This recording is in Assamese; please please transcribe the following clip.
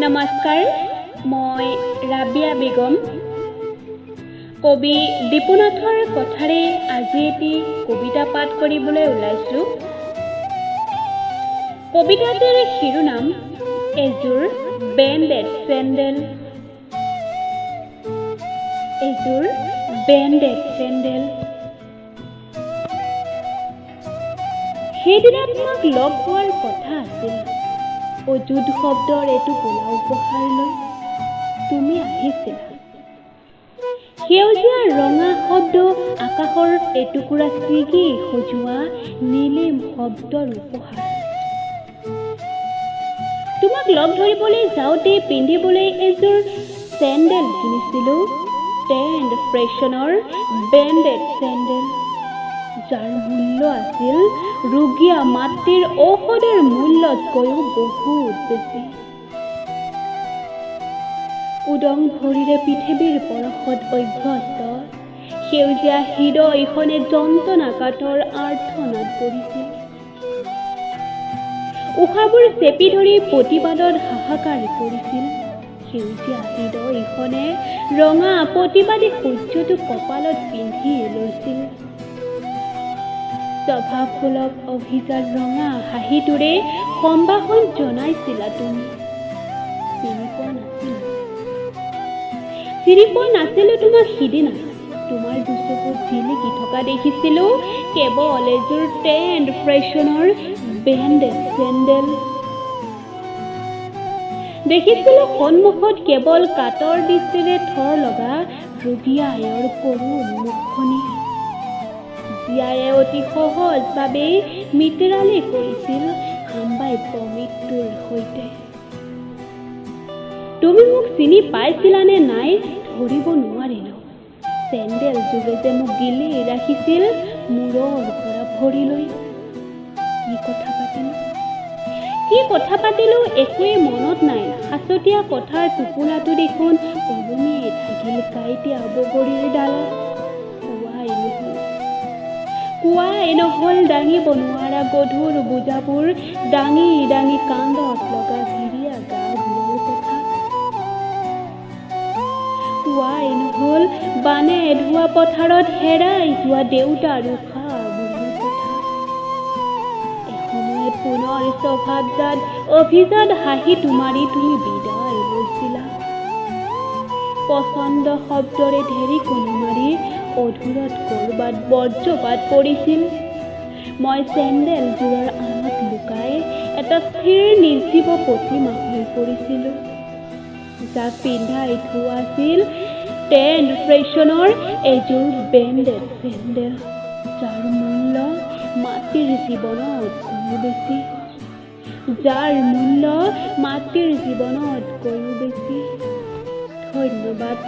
নমস্কাৰ, মই ৰাবিয়া বেগম। কবি দীপুনাথৰ কথাৰে আজি এটি কবিতা পাঠ কৰিবলৈ ওলাইছোঁ। কবিতাটিৰ শিৰোনাম এযোৰ বেণ্ডেড চেণ্ডেল। এযোৰ বেণ্ডেড চেণ্ডেল। সেইদিনা তোমাক লগ পোৱাৰ কথা আছিল। অযুত শব্দৰ এটোপোলা উপহাৰ লৈ তুমি আহিছিলা। সেউজীয়া ৰঙা শব্দ আকাশৰ এটুকুৰা ছিগি সজোৱা নীলিম শব্দৰ উপহাৰ। তোমাক লগ ধৰিবলৈ যাওঁতে পিন্ধিবলৈ এযোৰ চেণ্ডেল কিনিছিলোঁ, টেণ্ড ফ্ৰেছনৰ বেণ্ডেড চেণ্ডেল, যাৰ মূল্য আছিল ৰোগীয়া মাতৃৰ ঔষধৰ মূল্যতকৈও বহুত বেছি। উদং ভৰিৰে পৃথিৱীৰ পৰশত অভ্যস্ত সেউজীয়া হৃদয়খনে যন্ত্ৰণাকাতৰ আৰ্তনাদ কৰিছিল। উশাহবোৰ চেপি ধৰি প্ৰতিবাদত হাহাকাৰ কৰিছিল। সেউজীয়া হৃদয়খনে ৰঙা প্ৰতিবাদী সূৰ্যটো কপালত পিন্ধি লৈছিল। স্বভাৱসুলভ অভিজাত ৰঙা হাঁহিটোৰে সম্ভাষণ জনাইছিলা তুমি। চিনি পোৱা নাছিলো তোমাক সিদিনা। তোমাৰ দুচকুত জিলিকি থকা দেখিছিলো কেৱল এযোৰ টেণ্ড ফ্ৰেছনৰ বেণ্ডেড চেণ্ডেল। দেখিছিলো সন্মুখত কেৱল কাতৰ দৃষ্টিৰে থৰ লগা ৰোগীয়া আয়ৰ কৰুণ মুখখনি। জীয়ায়ে অতি সহজভাৱে মিতৰালি কৰিছিল সাম্ভাব্য মৃত্যুৰ সৈতে। তুমি মোক চিনি পাইছিলানে নাই ধৰিব নোৱাৰিলো। চেণ্ডেল যোগে যে মোক গিলি ৰাখিছিল মূৰৰ পৰা ভৰিলৈ। কি কথা পাতিলো একোৱেই মনত নাই। সাঁচতীয়া কথাৰ টোপোলাটো দেখোন ওলমিয়ে থাকিল কাঁইটীয়া বগৰীৰ ডালত। কোৱাই নহল দাঙিব নোৱাৰা গধুৰ বোজাবোৰ, দাঙি দাঙি কান্ধত লগা ভিৰিয়া গাবোৰৰ কথা। কোৱাই নহল বানে ধোৱা পথাৰত হেৰাই যোৱা দেউতাৰ উশাহবোৰৰ কথা। এসময়ত পুনৰ স্বভাৱজাত অভিজাত হাঁহি তোমাৰি তুমি বিদায় লৈছিলা। পচন্দ শব্দৰে ঢেৰিকনি মাৰি অধূৰত কৰবাত বজ্ৰপাত পৰিছিল। মই চেণ্ডেলযোৰৰ আঁৰত লুকাই এটা স্থিৰ নিৰ্জীৱ প্ৰতিমা হৈ পৰিছিলো, যাক পিন্ধাই থোৱা আছিল টেণ্ড ফ্ৰেছনৰ এযোৰ বেণ্ডেড চেণ্ডেল, যাৰ মূল্য মাতৃৰ জীৱনতকৈও বেছি। ধন্যবাদ।